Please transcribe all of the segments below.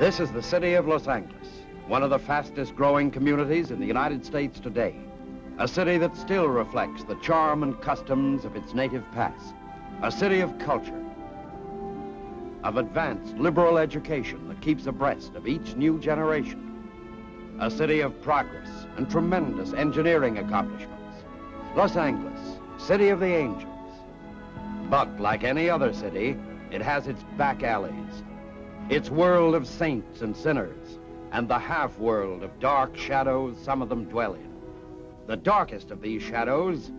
This is the city of Los Angeles, one of the fastest growing communities in the United States today. A city that still reflects the charm and customs of its native past. A city of culture, of advanced liberal education that keeps abreast of each new generation. A city of progress and tremendous engineering accomplishments. Los Angeles, city of the angels. But like any other city, it has its back alleys, its world of saints and sinners, and the half-world of dark shadows some of them dwell in. The darkest of these shadows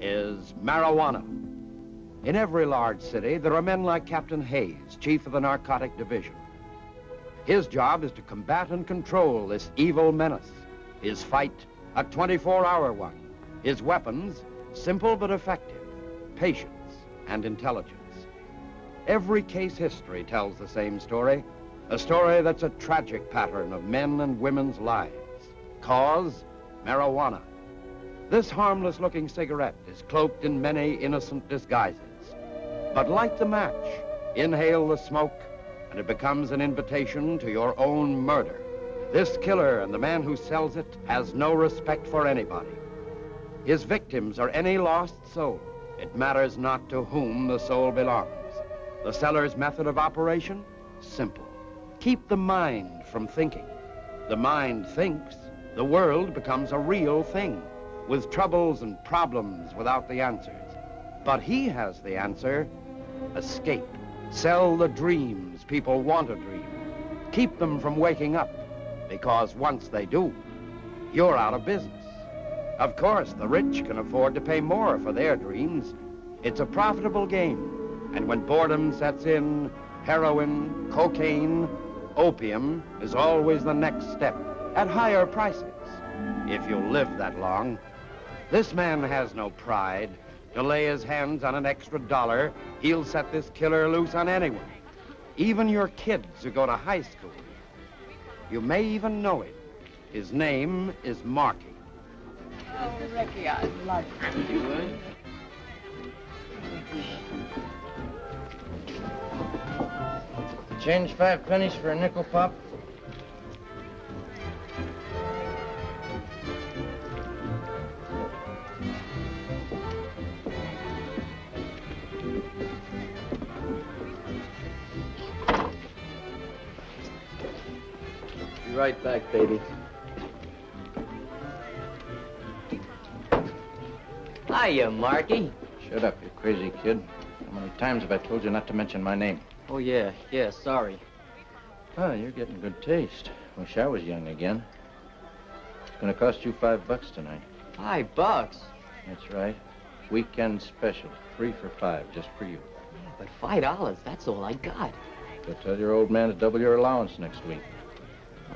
is marijuana. In every large city, there are men like Captain Hayes, chief of the narcotic division. His job is to combat and control this evil menace. His fight, a 24-hour one. His weapons, simple but effective, patience and intelligence. Every case history tells the same story, a story that's a tragic pattern of men and women's lives. Cause, marijuana. This harmless-looking cigarette is cloaked in many innocent disguises. But light the match, inhale the smoke, and it becomes an invitation to your own murder. This killer and the man who sells it has no respect for anybody. His victims are any lost soul. It matters not to whom the soul belongs. The seller's method of operation? Simple. Keep the mind from thinking. The mind thinks, the world becomes a real thing, with troubles and problems without the answers. But he has the answer: escape. Sell the dreams people want to dream. Keep them from waking up, because once they do, you're out of business. Of course, the rich can afford to pay more for their dreams. It's a profitable game. And when boredom sets in, heroin, cocaine, opium is always the next step, at higher prices, if you live that long. This man has no pride. To lay his hands on an extra $1, he'll set this killer loose on anyone, even your kids who go to high school. You may even know him. His name is Marky. Oh, Ricky, I love you. You would? Change 5 pennies for a nickel pop? Be right back, baby. Hiya, Marky. Shut up, you crazy kid. How many times have I told you not to mention my name? Oh, yeah, sorry. Oh, you're getting good taste. Wish I was young again. It's gonna cost you $5 tonight. $5? That's right. Weekend special. 3 for $5, just for you. Yeah, but $5, that's all I got. Go tell your old man to double your allowance next week.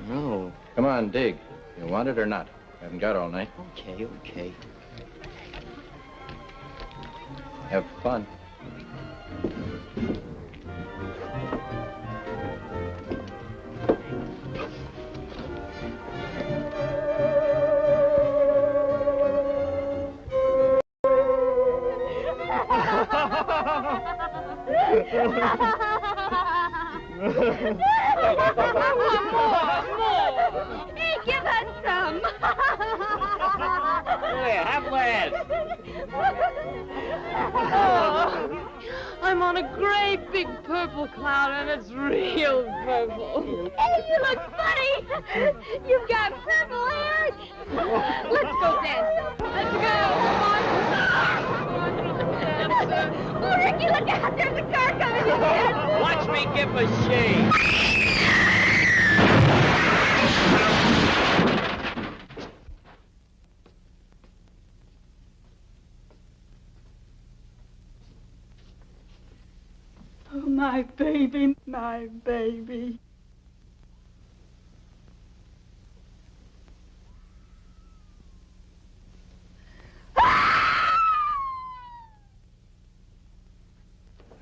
No. Come on, dig. You want it or not? Haven't got all night. Okay. Have fun. Hey, give us some. Here, have last. Oh, I'm on a great big purple cloud, and it's real purple. Hey, you look funny. You've got purple hair. Let's go dance. Let's go. Come on. Oh, Ricky, look out. There's a car coming in. Watch me give a shave. Oh, my baby, my baby.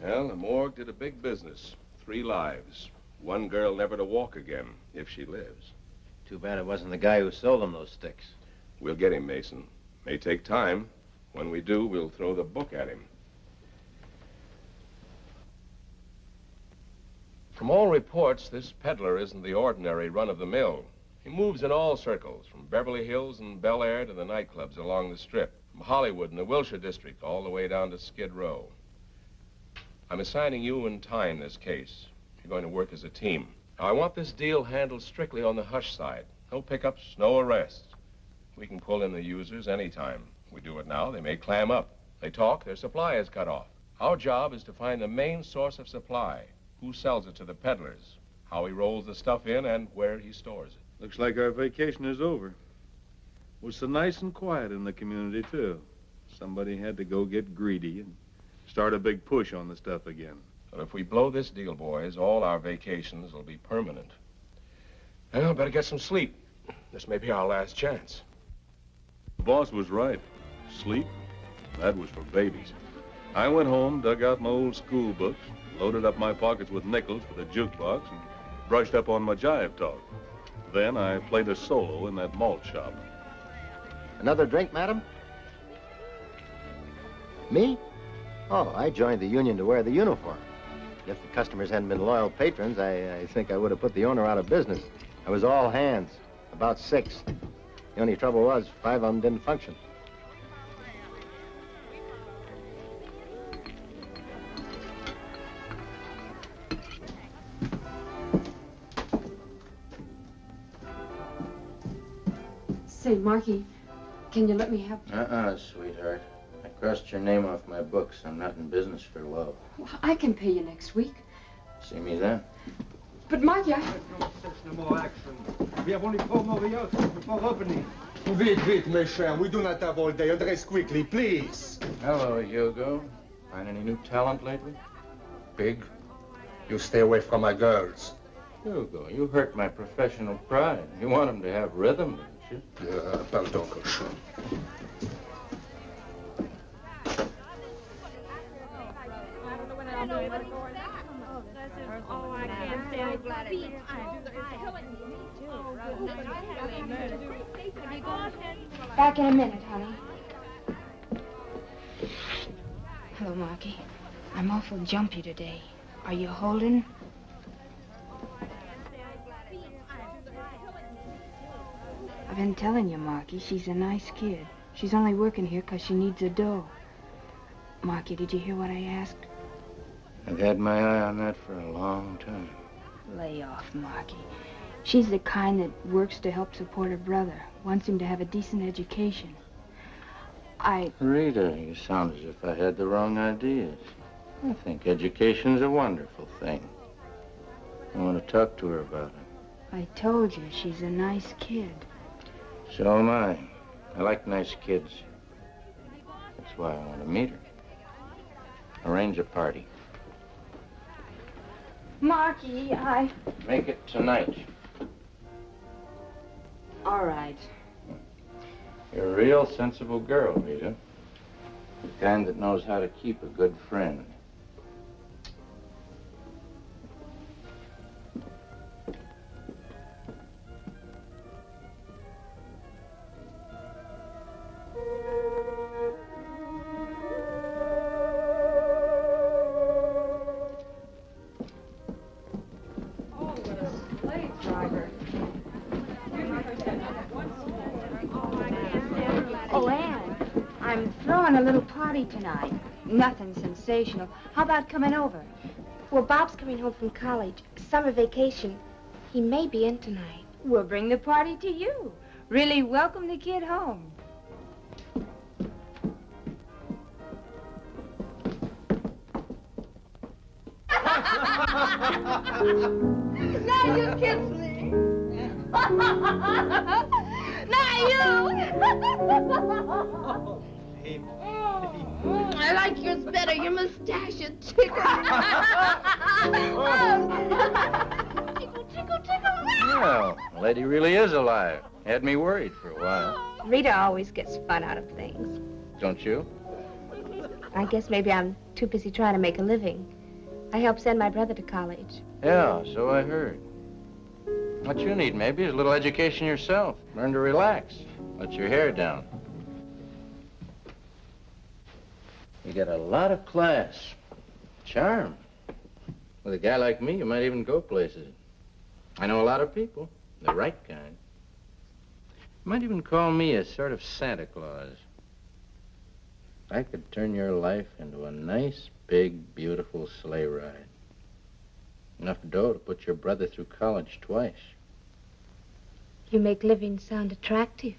Well, the morgue did a big business. 3 lives. One girl never to walk again, if she lives. Too bad it wasn't the guy who sold them those sticks. We'll get him, Mason. May take time. When we do, we'll throw the book at him. From all reports, this peddler isn't the ordinary run-of-the-mill. He moves in all circles, from Beverly Hills and Bel Air to the nightclubs along the Strip, from Hollywood and the Wilshire District all the way down to Skid Row. I'm assigning you and Ty in this case. You're going to work as a team. Now, I want this deal handled strictly on the hush side. No pickups, no arrests. We can pull in the users anytime. We do it now, they may clam up. They talk, their supply is cut off. Our job is to find the main source of supply. Who sells it to the peddlers, how he rolls the stuff in, and where he stores it. Looks like our vacation is over. It was so nice and quiet in the community, too. Somebody had to go get greedy and start a big push on the stuff again. But if we blow this deal, boys, all our vacations will be permanent. Well, better get some sleep. This may be our last chance. The boss was right. Sleep, that was for babies. I went home, dug out my old school books, loaded up my pockets with nickels for the jukebox, and brushed up on my jive talk. Then I played a solo in that malt shop. Another drink, madam? Me? Oh, I joined the union to wear the uniform. If the customers hadn't been loyal patrons, I think I would have put the owner out of business. I was all hands, about 6. The only trouble was 5 of them didn't function. Say, Marky, can you let me have... Sweetheart. I crossed your name off my books. I'm not in business for love. Well, I can pay you next week. See me then? But, Marky, No more action. We have only 4 more years before opening. Wait, mes chers. We do not have all day. Address quickly, please. Hello, Hugo. Find any new talent lately? Pig, you stay away from my girls. Hugo, you hurt my professional pride. You want them to have rhythm, don't you? Yeah, pardon, cochon. back in a minute, honey. Hello, Marky. I'm awful jumpy today. Are you holding? I've been telling you, Marky, she's a nice kid. She's only working here 'cause she needs a dough. Marky, did you hear what I asked? I've had my eye on that for a long time. Lay off, Marky. She's the kind that works to help support her brother, wants him to have a decent education. Rita, you sound as if I had the wrong ideas. I think education's a wonderful thing. I want to talk to her about it. I told you, she's a nice kid. So am I. I like nice kids. That's why I want to meet her. Arrange a party. Marky, Make it tonight. All right. You're a real sensible girl, Rita. The kind that knows how to keep a good friend. Oh, Ann, I'm throwing a little party tonight. Nothing sensational. How about coming over? Well, Bob's coming home from college. Summer vacation. He may be in tonight. We'll bring the party to you. Really welcome the kid home. Now you kiss me. Now you. I like yours better. Your mustache is tickle. Tickle, tickle, tickle. Well, the lady really is alive. Had me worried for a while. Rita always gets fun out of things. Don't you? I guess maybe I'm too busy trying to make a living. I helped send my brother to college. Yeah, so I heard. What you need, maybe, is a little education yourself. Learn to relax. Let your hair down. You got a lot of class. Charm. With a guy like me, you might even go places. I know a lot of people, the right kind. You might even call me a sort of Santa Claus. I could turn your life into a nice, big, beautiful sleigh ride. Enough dough to put your brother through college twice. You make living sound attractive.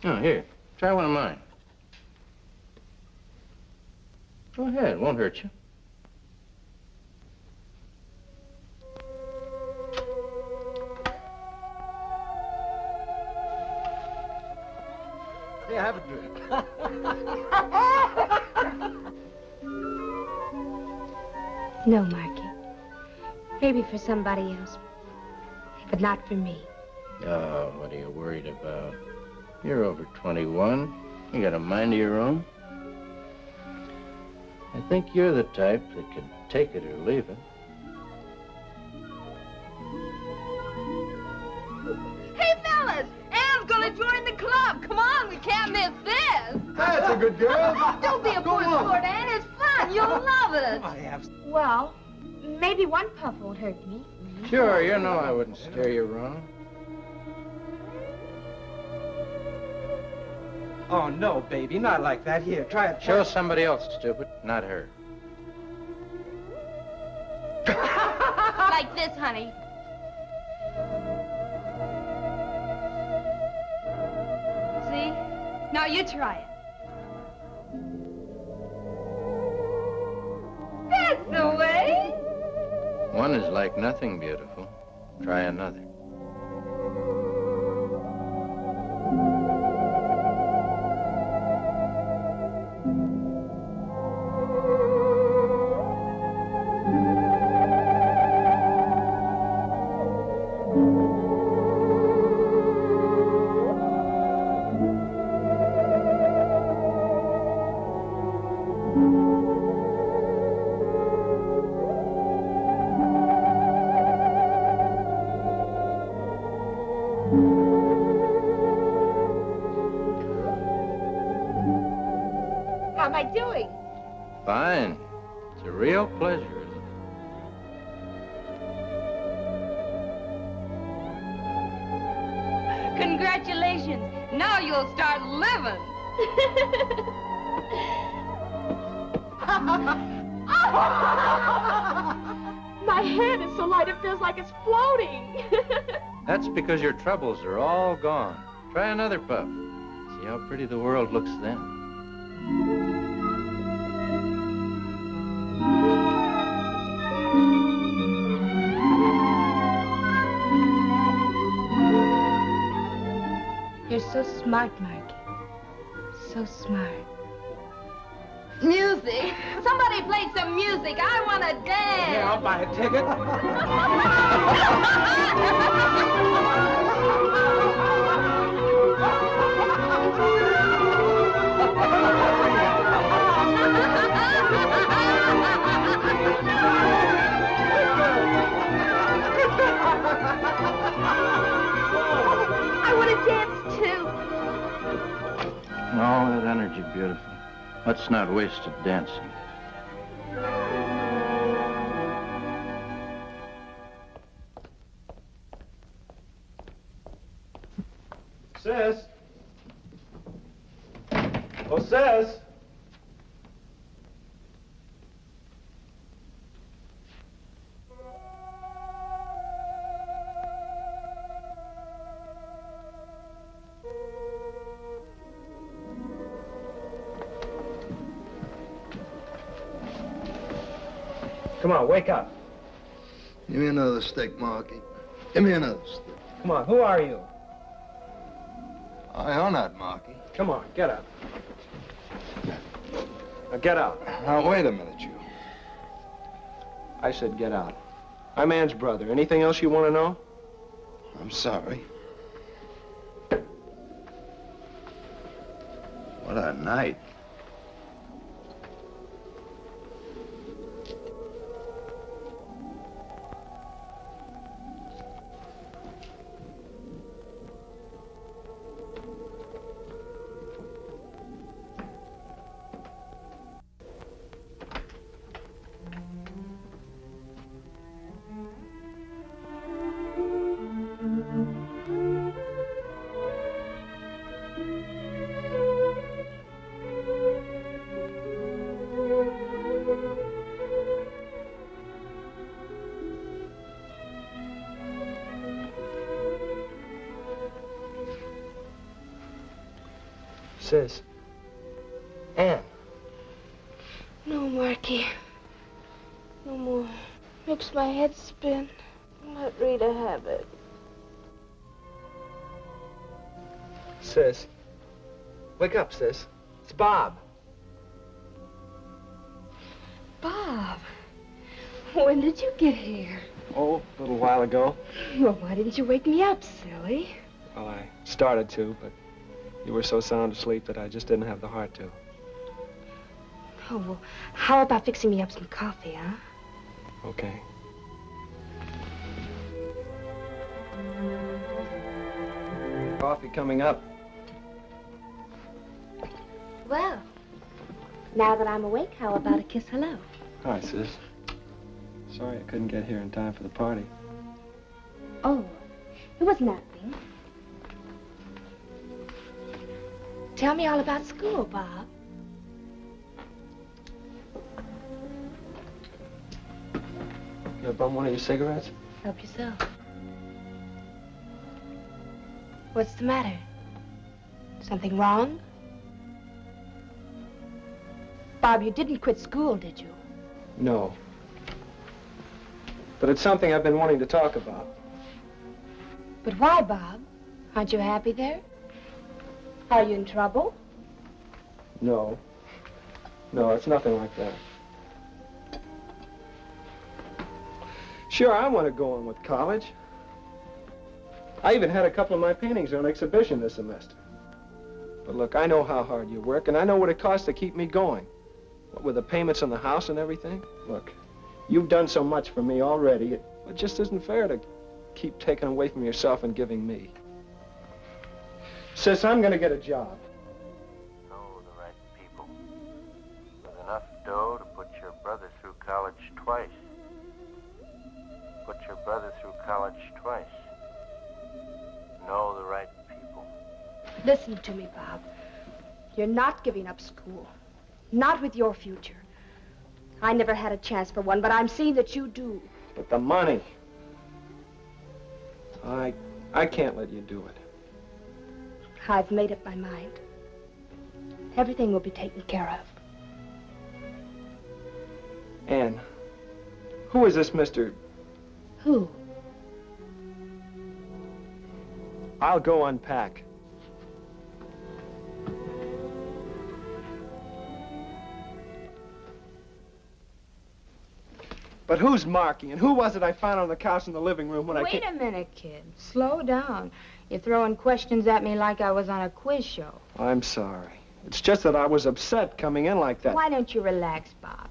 Oh, here, try one of mine. Go ahead, it won't hurt you. Here, have a drink. No, Marky. Maybe for somebody else, but not for me. Oh, what are you worried about? You're over 21. You got a mind of your own. I think you're the type that could take it or leave it. Hey, fellas, Anne's gonna join the club. Come on, we can't miss this. That's a good girl. Don't be a poor sport, Anne. It's fun. You'll love it. I have. Well, maybe one puff won't hurt me. Sure, you know I wouldn't steer you wrong. Oh, no, baby, not like that. Here, try it. Show somebody else, stupid, not her. Like this, honey. See? Now you try it. That's the way. One is like nothing beautiful. Try another. How am I doing? Fine. It's a real pleasure, isn't it? Congratulations. Now you'll start living. My head is so light it feels like it's floating. That's because your troubles are all gone. Try another puff. See how pretty the world looks then. You're so smart, Marky. So smart. Music. Somebody play some music. I want to dance. Yeah, I'll buy a ticket. I want to dance too. All that energy, beautiful. Let's not waste it dancing. Sis. Oh, sis. Come on, wake up. Give me another stick, Marky. Give me another stick. Come on, who are you? I'm not Marky. Come on, get up. Now get out. Now, wait a minute, you. I said get out. I'm Ann's brother. Anything else you want to know? I'm sorry. What a night. Sis. Ann. No, Marky. No more. Makes my head spin. Let Rita have it. Sis. Wake up, sis. It's Bob. Bob. When did you get here? Oh, a little while ago. Well, why didn't you wake me up, silly? Well, I started to, but you were so sound asleep that I just didn't have the heart to. Oh, well, how about fixing me up some coffee, huh? Okay. Coffee coming up. Well, now that I'm awake, how about a kiss hello? Hi, sis. Sorry I couldn't get here in time for the party. Oh, it was nothing. Tell me all about school, Bob. You bum one of your cigarettes? Help yourself. What's the matter? Something wrong? Bob, you didn't quit school, did you? No. But it's something I've been wanting to talk about. But why, Bob? Aren't you happy there? Are you in trouble? No. No, it's nothing like that. Sure, I want to go on with college. I even had a couple of my paintings on exhibition this semester. But look, I know how hard you work, and I know what it costs to keep me going. What with the payments on the house and everything? Look, you've done so much for me already. It just isn't fair to keep taking away from yourself and giving me. Sis, I'm gonna get a job. Know the right people. With enough dough to put your brother through college twice. Put your brother through college twice. Know the right people. Listen to me, Bob. You're not giving up school. Not with your future. I never had a chance for one, but I'm seeing that you do. But the money. I can't let you do it. I've made up my mind. Everything will be taken care of. Ann, who is this Mr. Who? I'll go unpack. But who's Marky, and who was it I found on the couch in the living room when Wait a minute, kid. Slow down. You're throwing questions at me like I was on a quiz show. I'm sorry. It's just that I was upset coming in like that. Why don't you relax, Bob?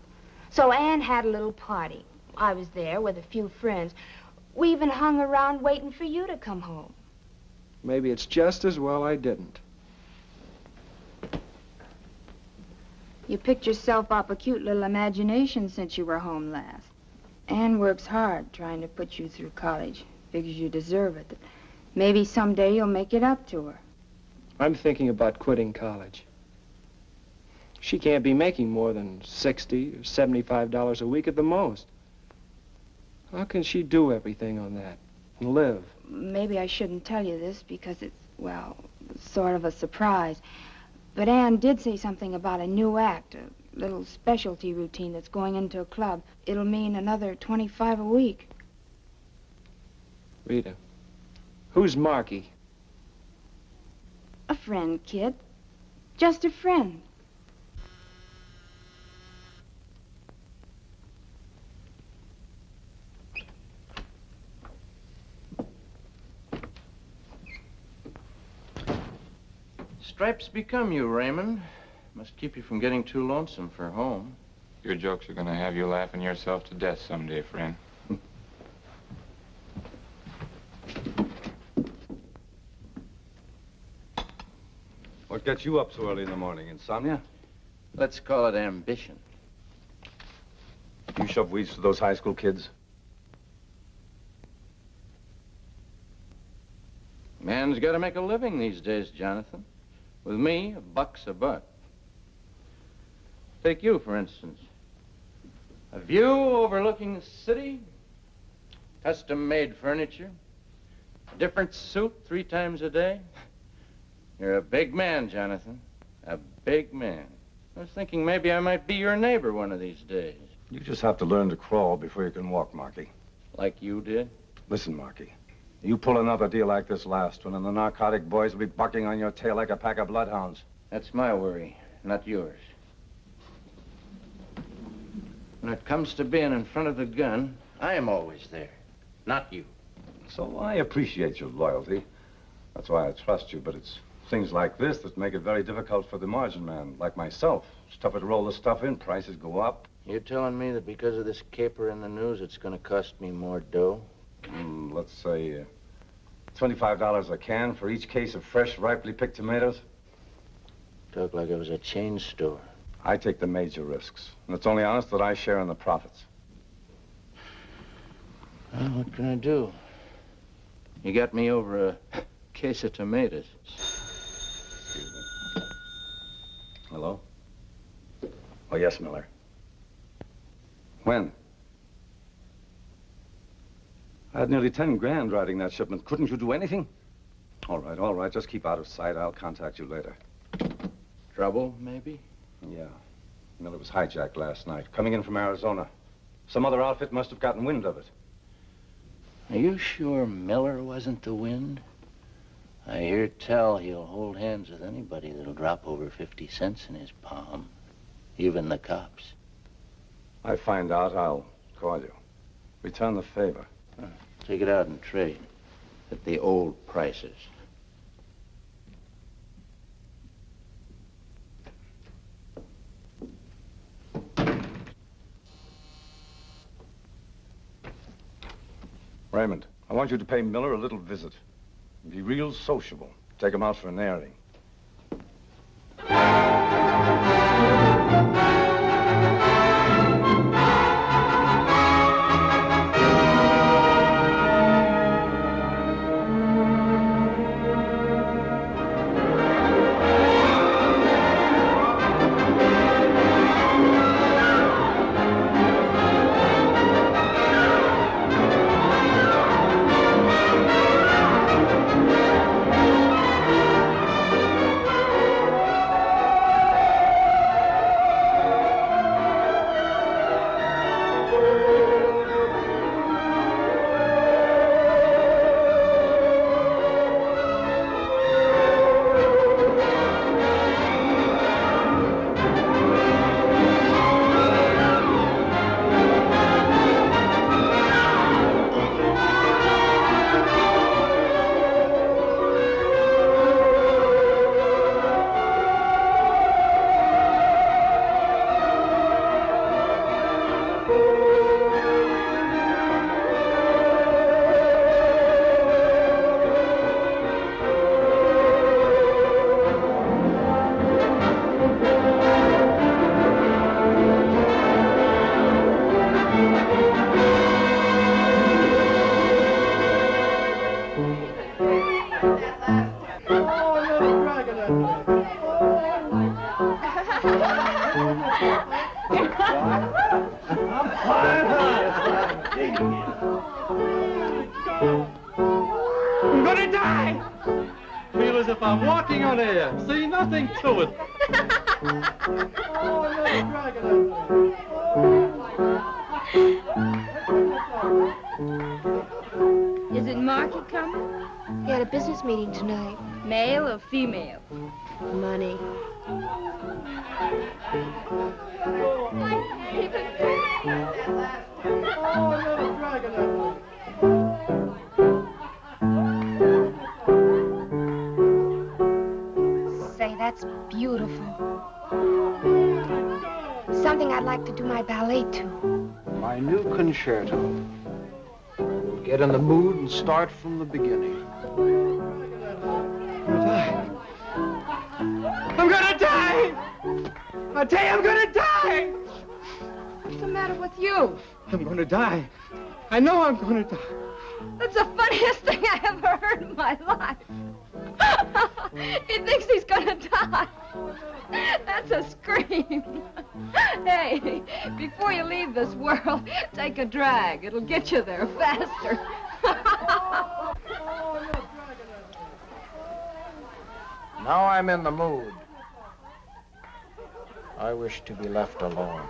So Ann had a little party. I was there with a few friends. We even hung around waiting for you to come home. Maybe it's just as well I didn't. You picked yourself up a cute little imagination since you were home last. Ann works hard trying to put you through college. Figures you deserve it. Maybe someday you'll make it up to her. I'm thinking about quitting college. She can't be making more than $60 or $75 a week at the most. How can she do everything on that and live? Maybe I shouldn't tell you this because it's, well, sort of a surprise. But Ann did say something about a new act, a little specialty routine that's going into a club. It'll mean another $25 a week. Rita, who's Marky? A friend, kid. Just a friend. Stripes become you, Raymond. Must keep you from getting too lonesome for home. Your jokes are gonna have you laughing yourself to death someday, friend. What gets you up so early in the morning? Insomnia? Let's call it ambition. You shove weeds to those high school kids? Man's got to make a living these days, Jonathan. With me, $1's a buck. Take you, for instance. A view overlooking the city, custom-made furniture, a different suit 3 times a day. You're a big man, Jonathan. A big man. I was thinking maybe I might be your neighbor one of these days. You just have to learn to crawl before you can walk, Marky. Like you did? Listen, Marky. You pull another deal like this last one, and the narcotic boys will be bucking on your tail like a pack of bloodhounds. That's my worry, not yours. When it comes to being in front of the gun, I am always there, not you. So I appreciate your loyalty. That's why I trust you, but it's things like this that make it very difficult for the margin man, like myself. It's tougher to roll the stuff in, prices go up. You're telling me that because of this caper in the news, it's going to cost me more dough? Let's say $25 a can for each case of fresh, ripely picked tomatoes. Talk like it was a chain store. I take the major risks, and it's only honest that I share in the profits. Well, what can I do? You got me over a case of tomatoes. Excuse me. Hello? Oh, yes, Miller. When? I had nearly 10 grand riding that shipment. Couldn't you do anything? All right. Just keep out of sight. I'll contact you later. Trouble, maybe? Yeah. Miller was hijacked last night, coming in from Arizona. Some other outfit must have gotten wind of it. Are you sure Miller wasn't the wind? I hear tell he'll hold hands with anybody that'll drop over 50 cents in his palm. Even the cops. I find out, I'll call you. Return the favor. Take it out and trade at the old prices. Raymond, I want you to pay Miller a little visit. Be real sociable. Take him out for an airing. I'm gonna die! Feel as if I'm walking on air. See nothing to it. Is it Marky coming? He had a business meeting tonight. Male or female? Money. Say, that's beautiful. Something I'd like to do my ballet to. My new concerto. We'll get in the mood and start from the beginning. I'm gonna die! I tell you, I'm gonna die! What's the matter with you? I'm gonna die. I know I'm gonna die. That's the funniest thing I ever heard in my life. He thinks he's gonna die. That's a scream. Hey, before you leave this world, take a drag. It'll get you there faster. Now I'm in the mood. I wish to be left alone.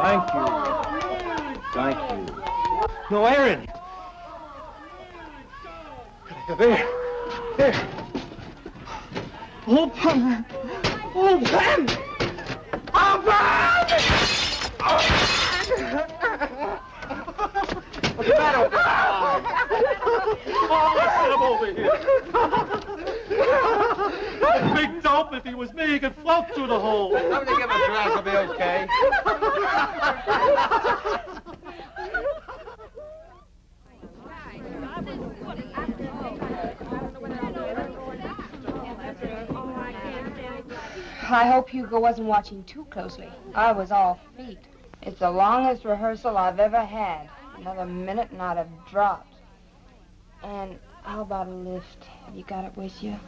Thank you. Thank you. No, Aaron. There. There. Open. Open. Open! What's the matter with this dog? Oh, let's get him over here. That big dope, if he was me, he could float through the hole. Somebody give him a drag, he'll be okay. I hope Hugo wasn't watching too closely. I was all feet. It's the longest rehearsal I've ever had. Another minute and I'd have dropped. And how about a lift? Have you got it with you?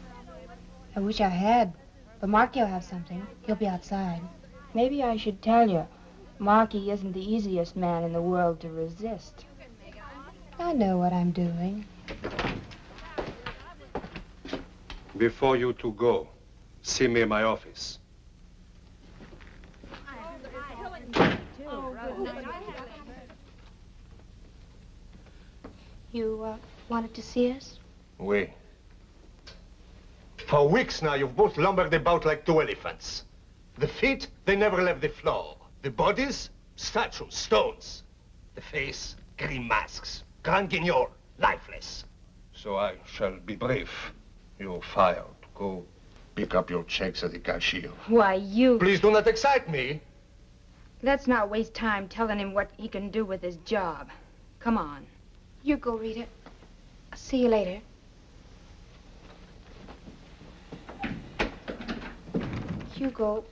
I wish I had. But Marky will have something. He'll be outside. Maybe I should tell you, Marky isn't the easiest man in the world to resist. I know what I'm doing. Before you two go, see me in my office. You, wanted to see us? Oui. For weeks now, you've both lumbered about like two elephants. The feet, they never left the floor. The bodies, statues, stones. The face, green masks. Grand Guignol, lifeless. So I shall be brief. You're fired. Go pick up your checks at the cashier. Why, you... Please do not excite me. Let's not waste time telling him what he can do with his job. Come on. You go, Rita. I'll see you later. Hugo,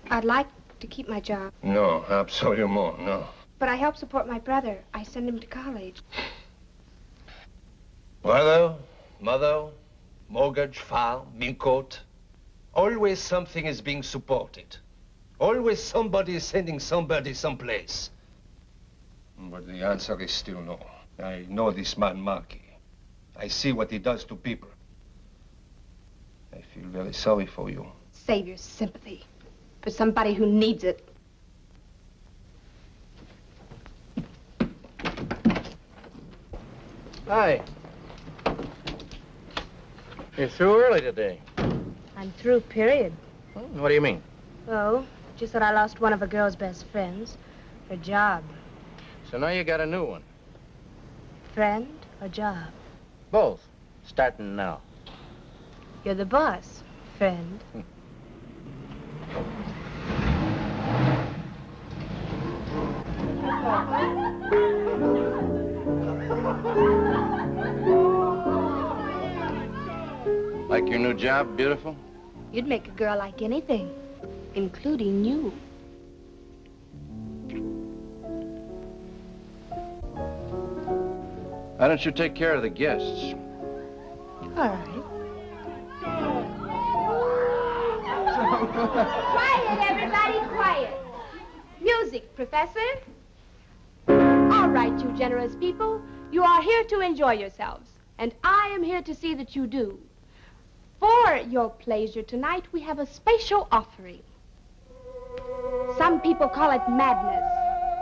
I'd like to keep my job. No, absolument, no. But I help support my brother. I send him to college. Brother, Mother, mortgage, farm, milk coat. Always something is being supported. Always somebody is sending somebody someplace. But the answer is still no. I know this man, Marky. I see what he does to people. I feel very sorry for you. Save your sympathy for somebody who needs it. Hi. You're through early today. I'm through, period. What do you mean? Oh, just that I lost one of a girl's best friends. Her job. So now you got a new one. Friend or job? Both. Starting now. You're the boss, friend. Like your new job, beautiful? You'd make a girl like anything, including you. Why don't you take care of the guests? All right. Quiet, everybody, quiet. Music, Professor. All right, you generous people. You are here to enjoy yourselves, and I am here to see that you do. For your pleasure tonight, we have a special offering. Some people call it madness,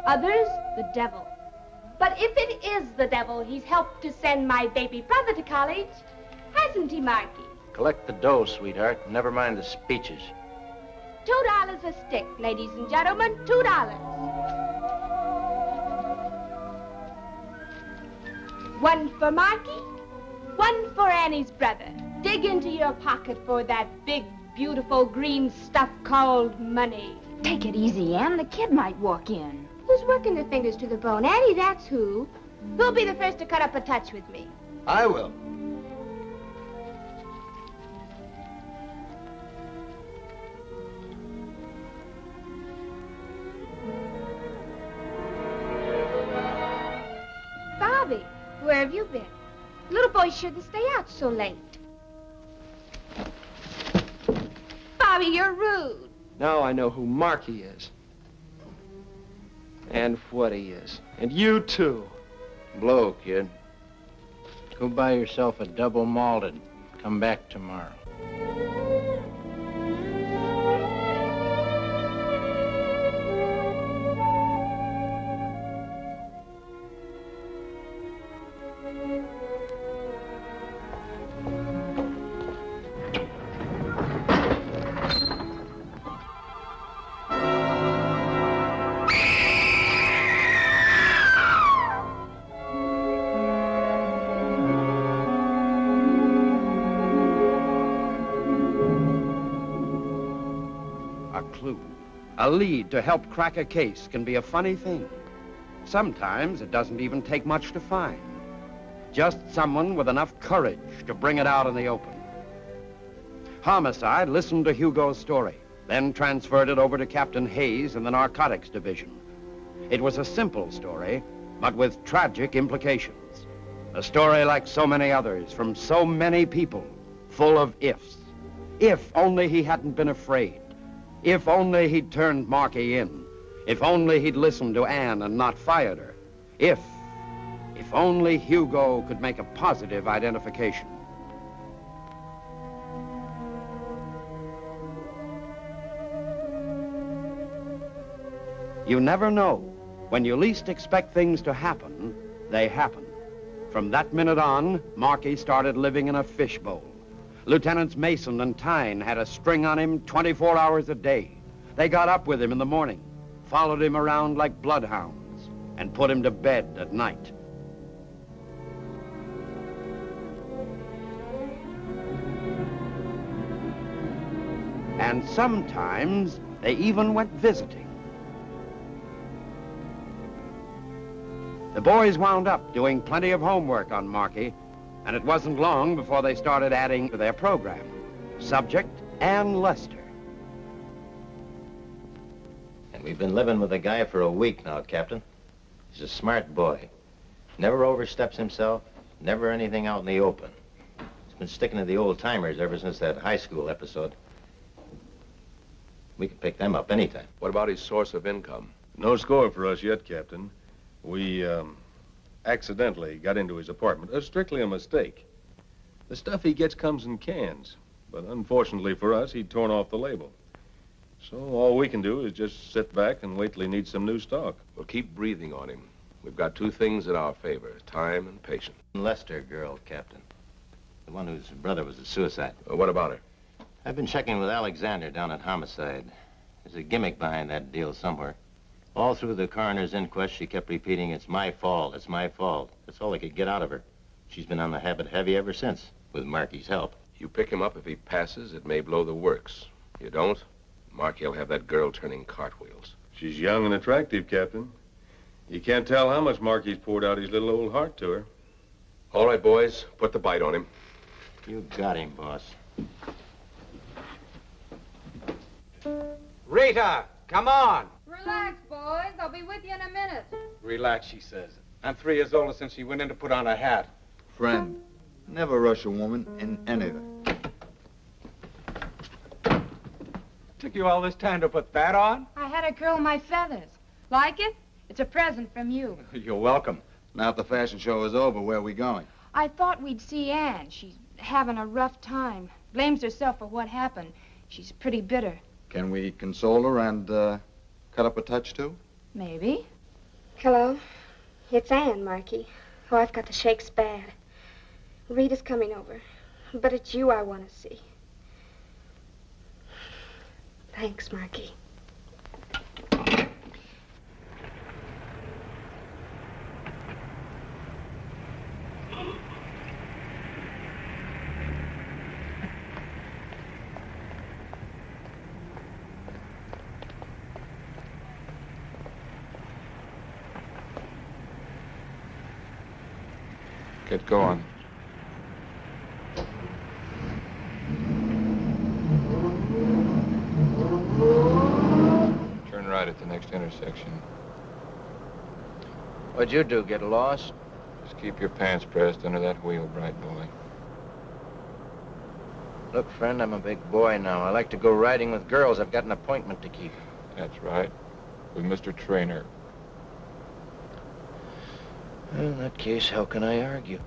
others the devil. But if it is the devil, he's helped to send my baby brother to college, hasn't he, Marky? Collect the dough, sweetheart. Never mind the speeches. $2 a stick, ladies and gentlemen, $2. One for Marky, one for Annie's brother. Dig into your pocket for that big, beautiful green stuff called money. Take it easy, Ann. The kid might walk in. Who's working their fingers to the bone? Annie, that's who. Who'll be the first to cut up a touch with me? I will. Bobby, where have you been? Little boy shouldn't stay out so late. Bobby, you're rude. Now I know who Marky is. And what he is. And you, too. Blow, kid. Go buy yourself a double malted. Come back tomorrow. A lead to help crack a case can be a funny thing. Sometimes it doesn't even take much to find. Just someone with enough courage to bring it out in the open. Homicide listened to Hugo's story, then transferred it over to Captain Hayes in the Narcotics Division. It was a simple story, but with tragic implications. A story like so many others from so many people, full of ifs. If only he hadn't been afraid. If only he'd turned Marky in. If only he'd listened to Anne and not fired her. If only Hugo could make a positive identification. You never know. When you least expect things to happen, they happen. From that minute on, Marky started living in a fishbowl. Lieutenants Mason and Tyne had a string on him 24 hours a day. They got up with him in the morning, followed him around like bloodhounds, and put him to bed at night. And sometimes they even went visiting. The boys wound up doing plenty of homework on Marky, and it wasn't long before they started adding to their program. Subject, Ann Lester. And we've been living with the guy for a week now, Captain. He's a smart boy. Never oversteps himself, never anything out in the open. Been sticking to the old-timers ever since that high school episode. We can pick them up anytime. What about his source of income? No score for us yet, Captain. We, accidentally got into his apartment. Strictly a mistake. The stuff he gets comes in cans. But unfortunately for us, he'd torn off the label. So all we can do is just sit back and wait till he needs some new stock. We'll keep breathing on him. We've got two things in our favor, time and patience. Lester girl, Captain. The one whose brother was a suicide. What about her? I've been checking with Alexander down at Homicide. There's a gimmick behind that deal somewhere. All through the coroner's inquest, she kept repeating, "It's my fault, it's my fault." That's all they could get out of her. She's been on the habit heavy ever since, with Marky's help. You pick him up, if he passes, it may blow the works. You don't, Marky'll have that girl turning cartwheels. She's young and attractive, Captain. You can't tell how much Marky's poured out his little old heart to her. All right, boys, put the bite on him. You got him, boss. Rita, come on. Relax, boys. I'll be with you in a minute. Relax, she says. I'm 3 years older since she went in to put on her hat. Friend, never rush a woman in anything. Took you all this time to put that on? I had to curl my feathers. Like it? It's a present from you. You're welcome. Now that the fashion show is over, where are we going? I thought we'd see Ann. She's having a rough time. Blames herself for what happened. She's pretty bitter. Can we console her and cut up a touch, too? Maybe. Hello. It's Anne, Marky. Oh, I've got the shakes bad. Rita's coming over. But it's you I want to see. Thanks, Marky. Get going. Turn right at the next intersection. What'd you do, get lost? Just keep your pants pressed under that wheel, bright boy. Look, friend, I'm a big boy now. I like to go riding with girls. I've got an appointment to keep. That's right. With Mr. Trainer. Well, in that case, how can I argue?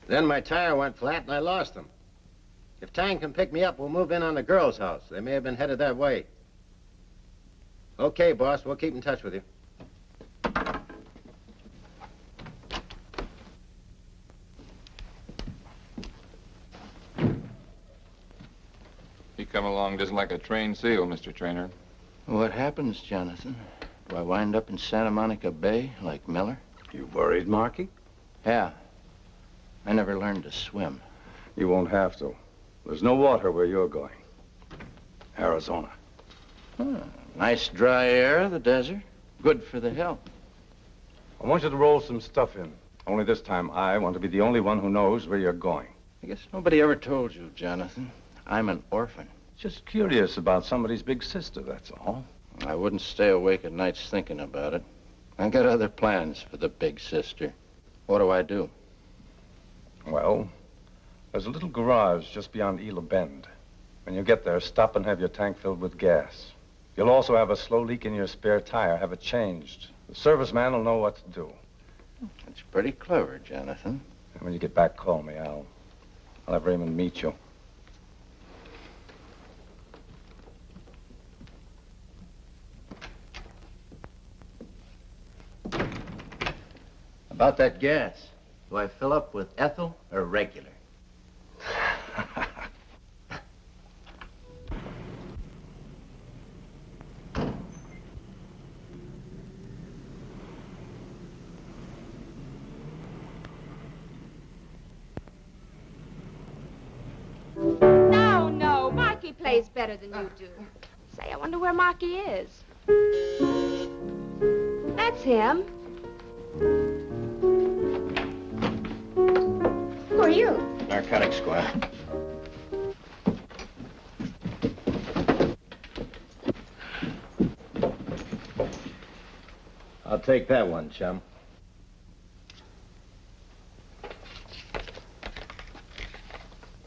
Then my tire went flat and I lost them. If Tang can pick me up, we'll move in on the girls' house. They may have been headed that way. Okay, boss, we'll keep in touch with you. He come along just like a trained seal, Mr. Trainer. What happens, Jonathan? Do I wind up in Santa Monica Bay like Miller? You worried, Marky? Yeah. I never learned to swim. You won't have to. There's no water where you're going. Arizona. Nice dry air, the desert. Good for the health. I want you to roll some stuff in. Only this time, I want to be the only one who knows where you're going. I guess nobody ever told you, Jonathan. I'm an orphan. Just curious about somebody's big sister, that's all. I wouldn't stay awake at nights thinking about it. I got other plans for the big sister. What do I do? Well, there's a little garage just beyond Ela Bend. When you get there, stop and have your tank filled with gas. You'll also have a slow leak in your spare tire. Have it changed. The serviceman will know what to do. It's pretty clever, Jonathan. And when you get back, call me. I'll have Raymond meet you. About that gas, do I fill up with ethyl or regular? No, Marky plays better than you do. Say, I wonder where Marky is. That's him. Who are you? Narcotics squad. I'll take that one, chum.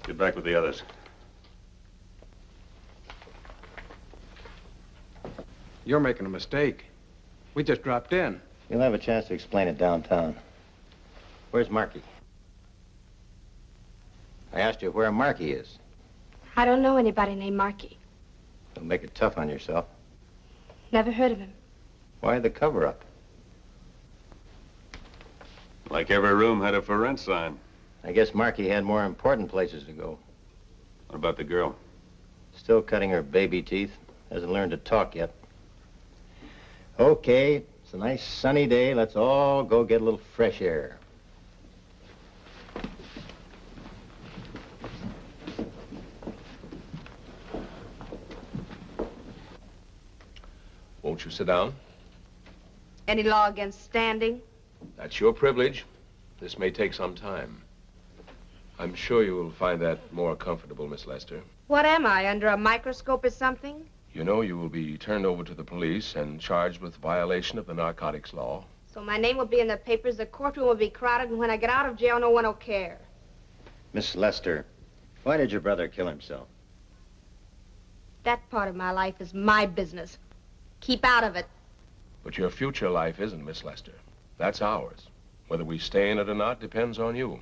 Get back with the others. You're making a mistake. We just dropped in. You'll have a chance to explain it downtown. Where's Marky? I asked you where Marky is. I don't know anybody named Marky. Don't make it tough on yourself. Never heard of him. Why the cover-up? Like every room had a for rent sign. I guess Marky had more important places to go. What about the girl? Still cutting her baby teeth. Hasn't learned to talk yet. Okay, it's a nice sunny day. Let's all go get a little fresh air. Won't you sit down? Any law against standing? That's your privilege. This may take some time. I'm sure you will find that more comfortable, Miss Lester. What am I, under a microscope or something? You know you will be turned over to the police and charged with violation of the narcotics law. So my name will be in the papers, the courtroom will be crowded, and when I get out of jail, no one will care. Miss Lester, why did your brother kill himself? That part of my life is my business. Keep out of it. But your future life isn't, Miss Lester. That's ours. Whether we stay in it or not depends on you.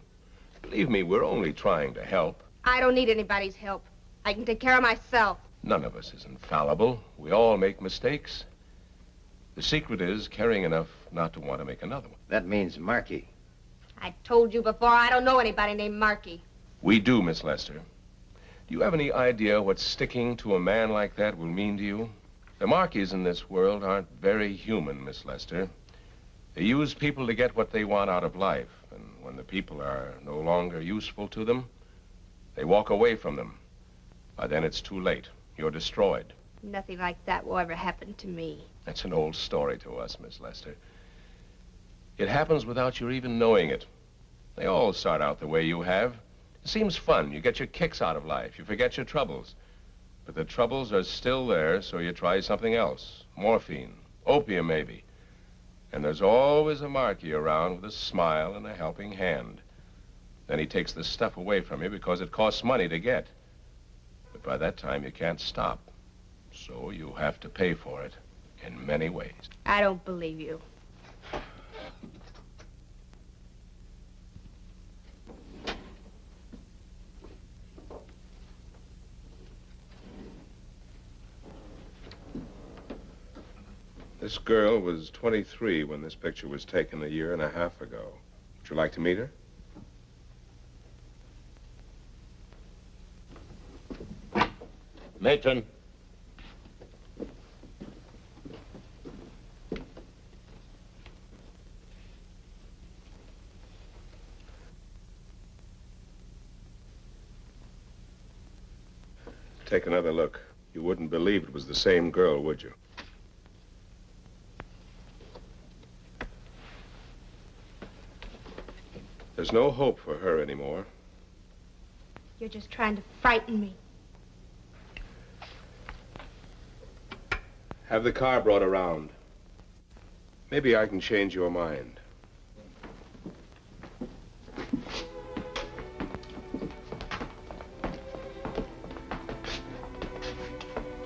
Believe me, we're only trying to help. I don't need anybody's help. I can take care of myself. None of us is infallible. We all make mistakes. The secret is caring enough not to want to make another one. That means Marky. I told you before, I don't know anybody named Marky. We do, Miss Lester. Do you have any idea what sticking to a man like that will mean to you? The Markies in this world aren't very human, Miss Lester. They use people to get what they want out of life, and when the people are no longer useful to them, they walk away from them. By then it's too late. You're destroyed. Nothing like that will ever happen to me. That's an old story to us, Miss Lester. It happens without your even knowing it. They all start out the way you have. It seems fun. You get your kicks out of life. You forget your troubles. But the troubles are still there, so you try something else. Morphine, opium maybe. And there's always a Marky around with a smile and a helping hand. Then he takes the stuff away from you because it costs money to get. But by that time, you can't stop. So you have to pay for it in many ways. I don't believe you. This girl was 23 when this picture was taken a year and a half ago. Would you like to meet her? Matron. Take another look. You wouldn't believe it was the same girl, would you? There's no hope for her anymore. You're just trying to frighten me. Have the car brought around. Maybe I can change your mind.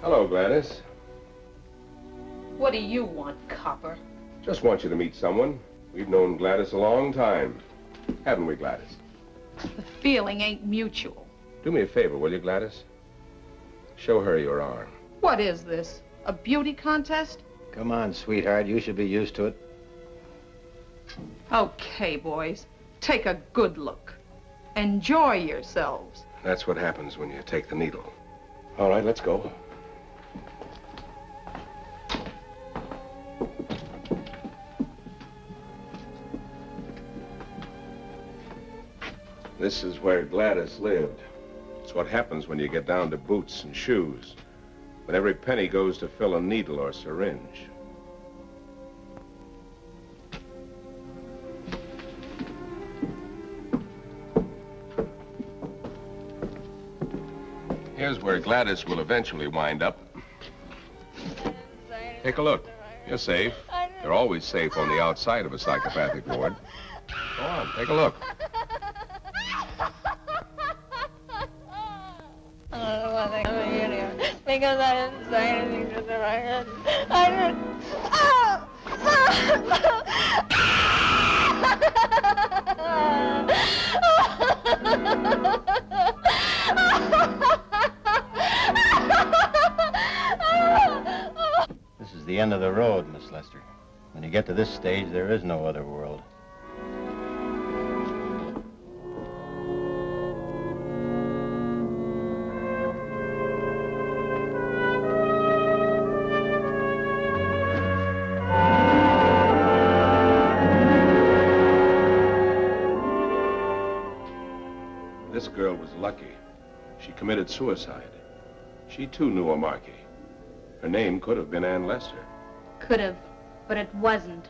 Hello, Gladys. What do you want, copper? Just want you to meet someone. We've known Gladys a long time. Haven't we, Gladys? The feeling ain't mutual. Do me a favor, will you, Gladys? Show her your arm. What is this? A beauty contest? Come on, sweetheart. You should be used to it. Okay, boys. Take a good look. Enjoy yourselves. That's what happens when you take the needle. All right, let's go. This is where Gladys lived. It's what happens when you get down to boots and shoes. But every penny goes to fill a needle or syringe. Here's where Gladys will eventually wind up. Take a look. You're safe. They're always safe on the outside of a psychopathic ward. Go on, take a look. I don't know why they coming in here. Because I didn't say anything to them. I didn't. This is the end of the road, Miss Lester. When you get to this stage, there is no other world. This girl was lucky. She committed suicide. She, too, knew a Markey. Her name could have been Ann Lester. Could have, but it wasn't.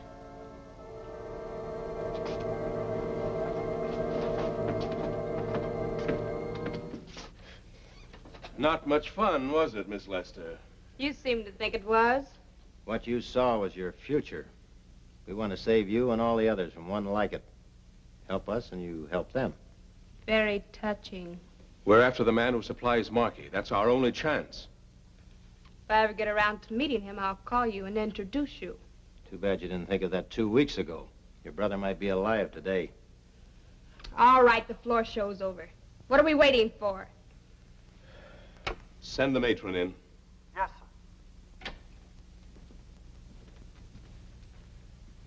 Not much fun, was it, Miss Lester? You seem to think it was. What you saw was your future. We want to save you and all the others from one like it. Help us and you help them. Very touching. We're after the man who supplies Markey. That's our only chance. If I ever get around to meeting him, I'll call you and introduce you. Too bad you didn't think of that 2 weeks ago. Your brother might be alive today. All right, the floor show's over. What are we waiting for? Send the matron in. Yes, sir.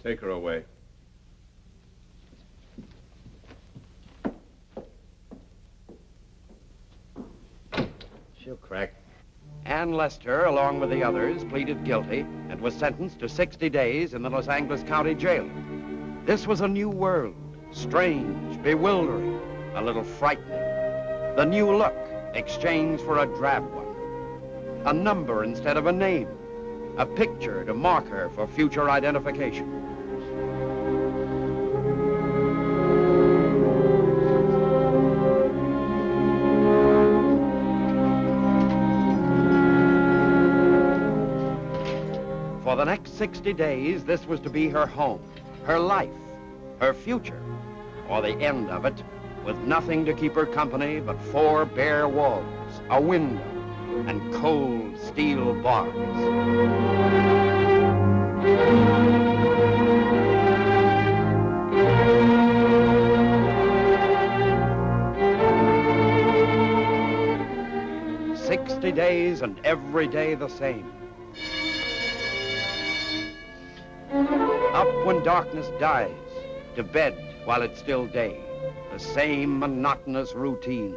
Take her away. She'll crack. Ann Lester, along with the others, pleaded guilty and was sentenced to 60 days in the Los Angeles County Jail. This was a new world, strange, bewildering, a little frightening. The new look exchanged for a drab one. A number instead of a name. A picture to mark her for future identification. For the next 60 days, this was to be her home, her life, her future, or the end of it, with nothing to keep her company but 4 bare walls, a window, and cold steel bars. "60 days and every day the same. Up when darkness dies, to bed while it's still day. The same monotonous routine.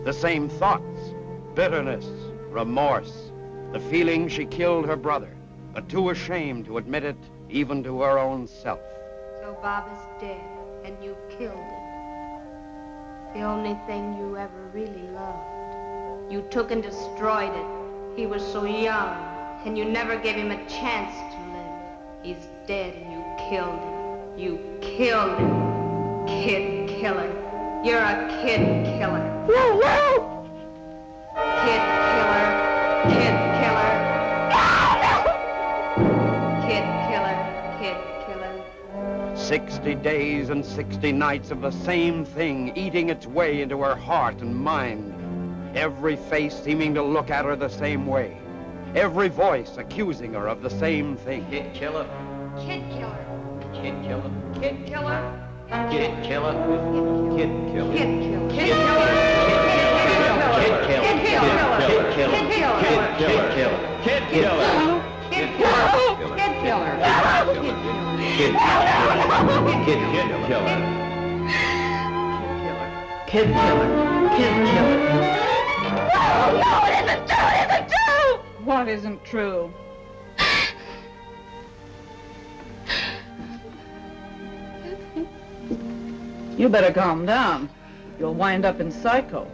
The same thoughts, bitterness, remorse, the feeling she killed her brother, but too ashamed to admit it even to her own self. So Bob is dead, and you killed him. The only thing you ever really loved. You took and destroyed it. He was so young, and you never gave him a chance to live. He's dead, and you killed him. You killed him. Kid killer. You're a kid killer. Kid killer. Kid killer. Kid killer. Kid killer. 60 days and 60 nights of the same thing eating its way into her heart and mind. Every face seeming to look at her the same way. Every voice accusing her of the same thing. Kid killer. Kid killer. Kid killer. Kid killer. Kid killer. Kid killer. Kid killer. Kid killer. Kid killer. Kid killer. Kid killer. Kid killer. Kid killer. Kid killer. Kid killer. Kid killer. Kid killer. No, it isn't true! It isn't true! What isn't true? You better calm down. You'll wind up in psycho.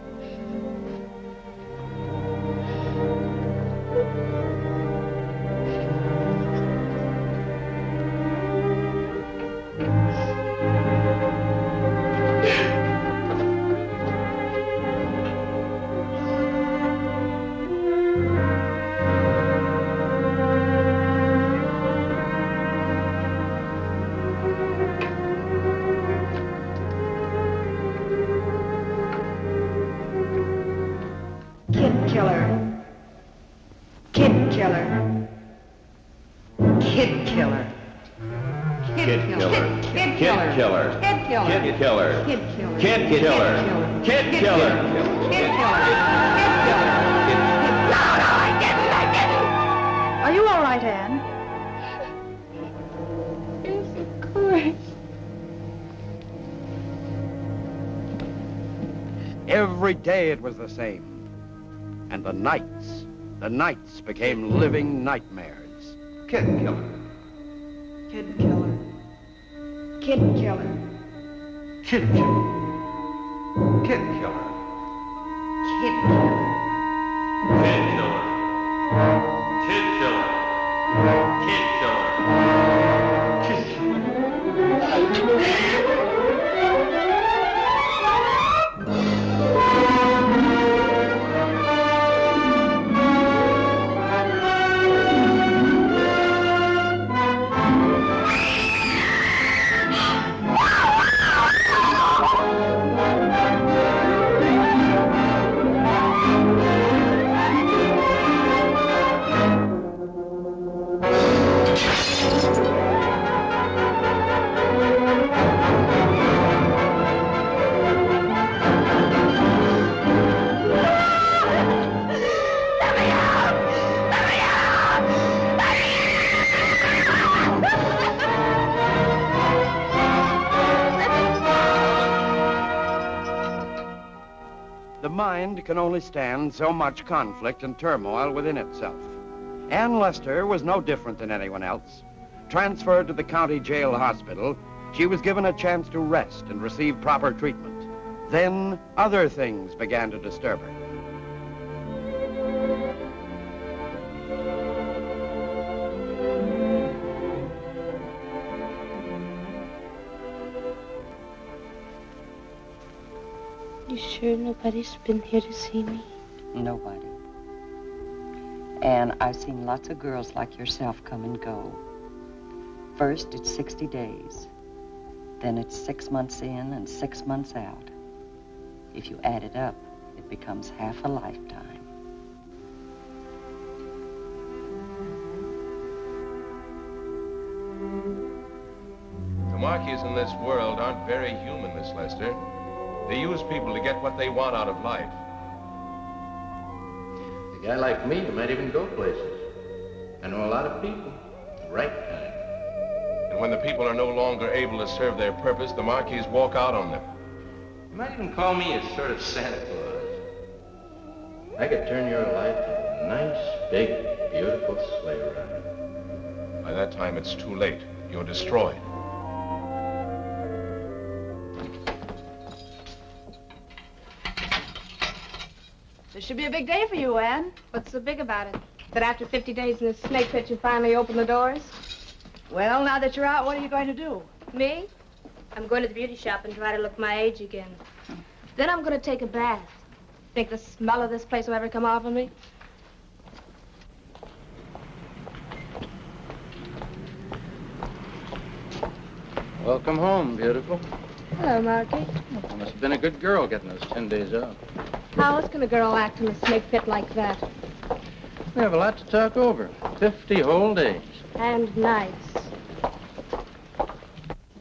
Are you all right, Anne? Yes, of course. Every day it was the same. And the nights became living nightmares. Kid killer. Kid killer. Kid killer. Kid killer. Kid killer. Kid killer. Kid killer. Kid killer. Kid killer. Kid killer. The mind can only stand so much conflict and turmoil within itself. Ann Lester was no different than anyone else. Transferred to the county jail hospital, she was given a chance to rest and receive proper treatment. Then other things began to disturb her. You sure nobody's been here to see me? Nobody. And I've seen lots of girls like yourself come and go. First, it's 60 days. Then it's 6 months in and 6 months out. If you add it up, it becomes half a lifetime. The Marquis in this world aren't very human, Miss Lester. They use people to get what they want out of life. A guy like me might even go places. I know a lot of people, the right kind. And when the people are no longer able to serve their purpose, the Marquis walk out on them. You might even call me a sort of Santa Claus. I could turn your life into a nice, big, beautiful sleigh ride. By that time, it's too late. You're destroyed. This should be a big day for you, Anne. What's so big about it? That after 50 days in the snake pit, you finally open the doors? Well, now that you're out, what are you going to do? Me? I'm going to the beauty shop and try to look my age again. Then I'm going to take a bath. Think the smell of this place will ever come off of me? Welcome home, beautiful. Hello, Marky. You must have been a good girl getting those 10 days off. How else can a girl act in a snake pit like that? We have a lot to talk over. 50 whole days. And nights.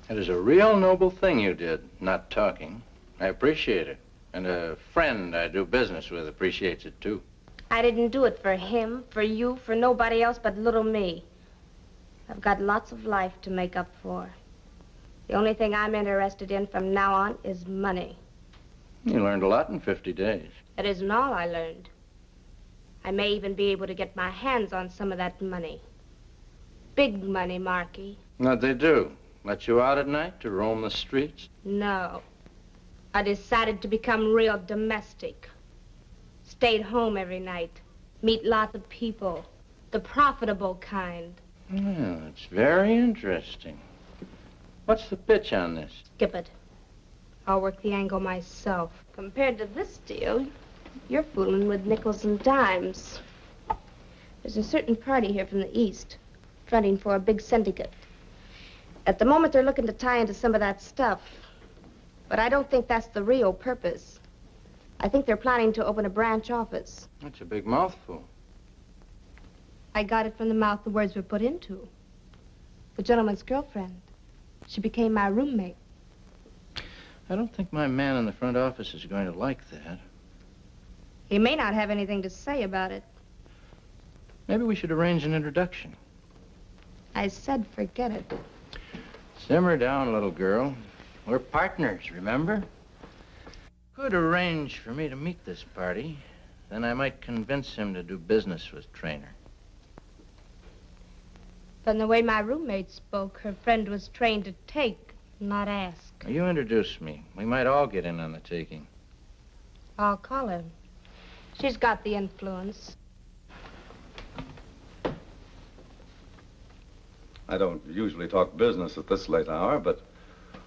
It is a real noble thing you did, not talking. I appreciate it. And a friend I do business with appreciates it, too. I didn't do it for him, for you, for nobody else but little me. I've got lots of life to make up for. The only thing I'm interested in from now on is money. You learned a lot in 50 days. That isn't all I learned. I may even be able to get my hands on some of that money. Big money, Marky. What'd they do? Let you out at night to roam the streets? No. I decided to become real domestic. Stayed home every night. Meet lots of people. The profitable kind. Well, it's very interesting. What's the pitch on this? Skip it. I'll work the angle myself. Compared to this deal, you're fooling with nickels and dimes. There's a certain party here from the East, fronting for a big syndicate. At the moment, they're looking to tie into some of that stuff. But I don't think that's the real purpose. I think they're planning to open a branch office. That's a big mouthful. I got it from the mouth the words were put into. The gentleman's girlfriend. She became my roommate. I don't think my man in the front office is going to like that. He may not have anything to say about it. Maybe we should arrange an introduction. I said forget it. Simmer down, little girl. We're partners, remember? Could arrange for me to meet this party. Then I might convince him to do business with Traynor. From the way my roommate spoke, her friend was trained to take, not ask. Now, you introduce me. We might all get in on the taking. I'll call her. She's got the influence. I don't usually talk business at this late hour, but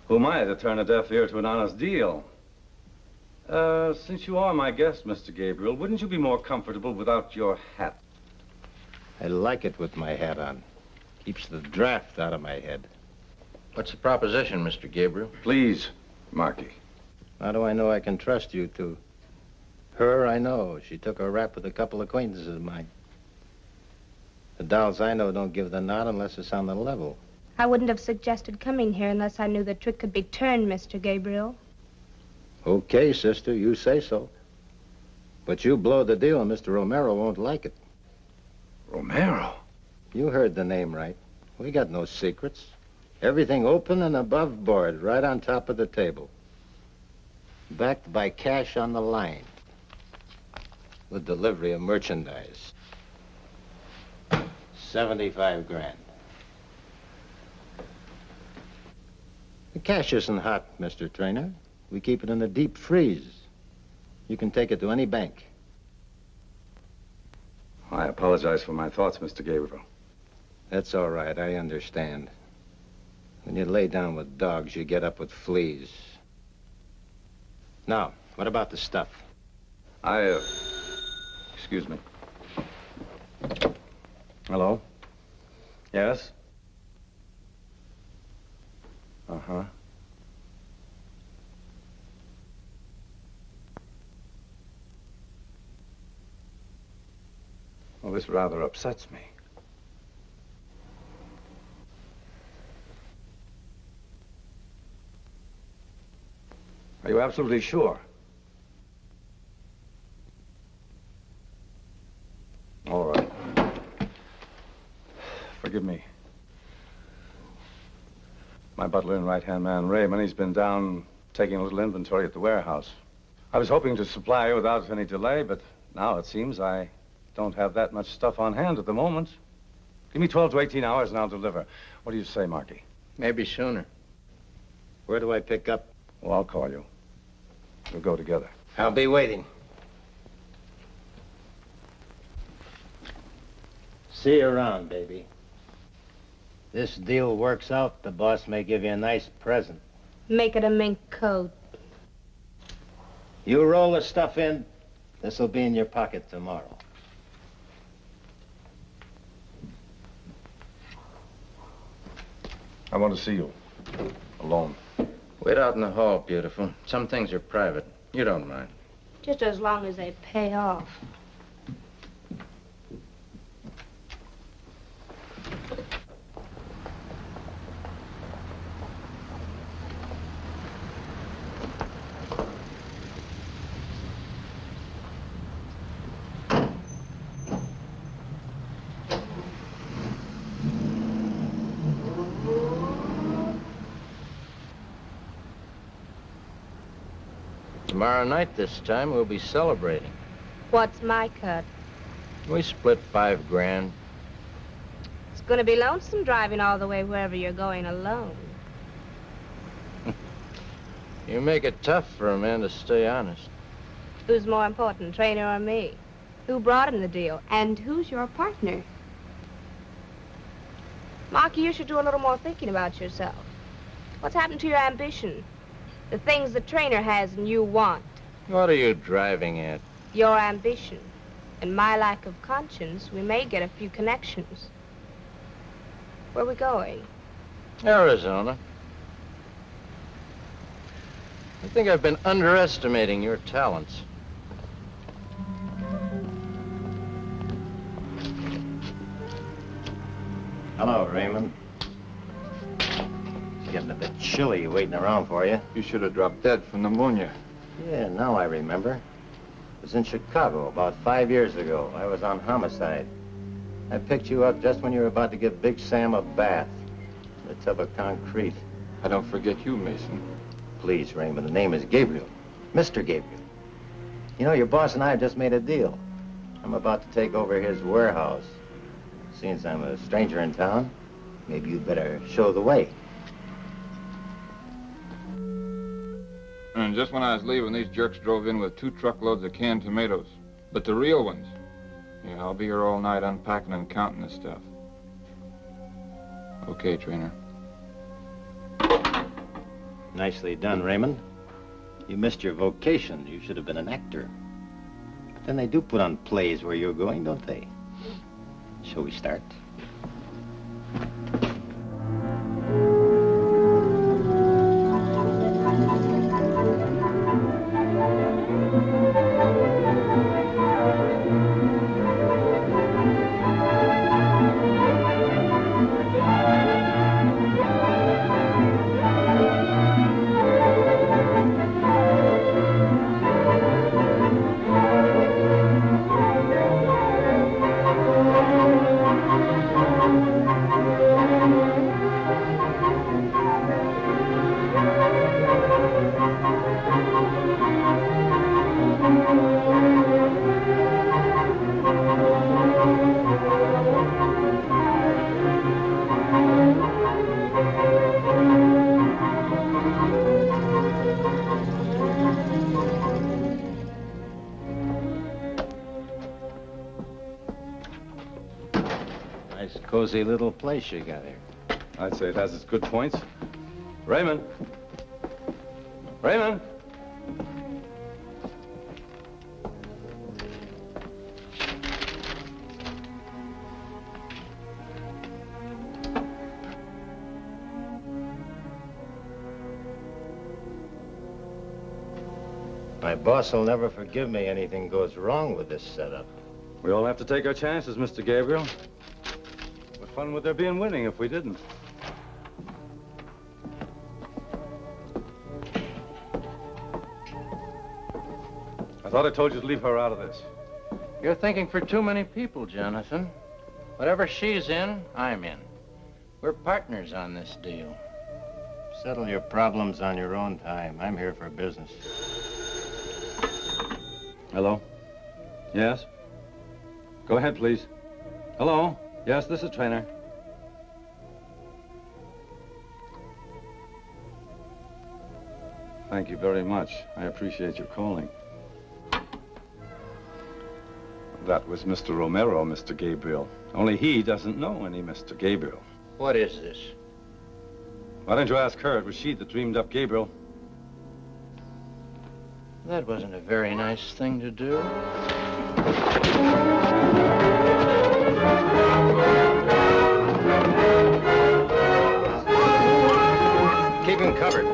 who am I to turn a deaf ear to an honest deal? Since you are my guest, Mr. Gabriel, wouldn't you be more comfortable without your hat? I like it with my hat on. Keeps the draft out of my head. What's the proposition, Mr. Gabriel? Please, Marky. How do I know I can trust you two? Her, I know. She took a rap with a couple acquaintances of mine. The dolls I know don't give the nod unless it's on the level. I wouldn't have suggested coming here unless I knew the trick could be turned, Mr. Gabriel. Okay, sister, you say so. But you blow the deal and Mr. Romero won't like it. Romero? You heard the name right. We got no secrets. Everything open and above board, right on top of the table. Backed by cash on the line. With delivery of merchandise. 75 grand. The cash isn't hot, Mr. Traynor. We keep it in a deep freeze. You can take it to any bank. I apologize for my thoughts, Mr. Gabriel. That's all right, I understand. When you lay down with dogs, you get up with fleas. Now, what about the stuff? Excuse me. Hello? Yes? Uh-huh. Well, this rather upsets me. Are you absolutely sure? All right. Forgive me. My butler and right-hand man, Raymond, he's been down taking a little inventory at the warehouse. I was hoping to supply you without any delay, but now it seems I don't have that much stuff on hand at the moment. Give me 12 to 18 hours and I'll deliver. What do you say, Marky? Maybe sooner. Where do I pick up? Well, I'll call you. We'll go together. I'll be waiting. See you around, baby. This deal works out, the boss may give you a nice present. Make it a mink coat. You roll the stuff in, this'll be in your pocket tomorrow. I want to see you. Alone. Wait out in the hall, beautiful. Some things are private. You don't mind. Just as long as they pay off. Tomorrow night this time, we'll be celebrating. What's my cut? We split 5 grand. It's gonna be lonesome driving all the way wherever you're going alone. You make it tough for a man to stay honest. Who's more important, trainer or me? Who brought him the deal? And who's your partner? Marky, you should do a little more thinking about yourself. What's happened to your ambition? The things the trainer has and you want. What are you driving at? Your ambition. And my lack of conscience, we may get a few connections. Where are we going? Arizona. I think I've been underestimating your talents. Hello, Raymond. It's getting a bit chilly waiting around for you. You should have dropped dead from pneumonia. Yeah, now I remember. It was in Chicago about 5 years ago. I was on homicide. I picked you up just when you were about to give Big Sam a bath in a tub of concrete. I don't forget you, Mason. Please, Raymond, the name is Gabriel. Mr. Gabriel. You know, your boss and I have just made a deal. I'm about to take over his warehouse. Since I'm a stranger in town, maybe you'd better show the way. And just when I was leaving, these jerks drove in with 2 truckloads of canned tomatoes. But the real ones. Yeah, I'll be here all night unpacking and counting this stuff. Okay, trainer. Nicely done, Raymond. You missed your vocation. You should have been an actor. But then they do put on plays where you're going, don't they? Shall we start? Cozy little place you got here. I'd say it has its good points. Raymond! Raymond! My boss will never forgive me anything goes wrong with this setup. We all have to take our chances, Mr. Gabriel. What fun would there be in winning if we didn't? I thought I told you to leave her out of this. You're thinking for too many people, Jonathan. Whatever she's in, I'm in. We're partners on this deal. Settle your problems on your own time. I'm here for business. Hello? Yes? Go ahead, please. Hello? Yes, this is Trainer. Thank you very much. I appreciate your calling. That was Mr. Romero, Mr. Gabriel. Only he doesn't know any Mr. Gabriel. What is this? Why don't you ask her? It was she that dreamed up Gabriel. That wasn't a very nice thing to do. Keep him covered.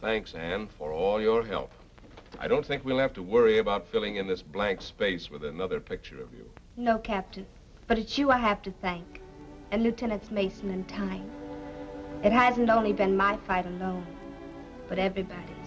Thanks, Anne, for all your help. I don't think we'll have to worry about filling in this blank space with another picture of you. No, Captain. But it's you I have to thank, and Lieutenants Mason and Tyne. It hasn't only been my fight alone, but everybody.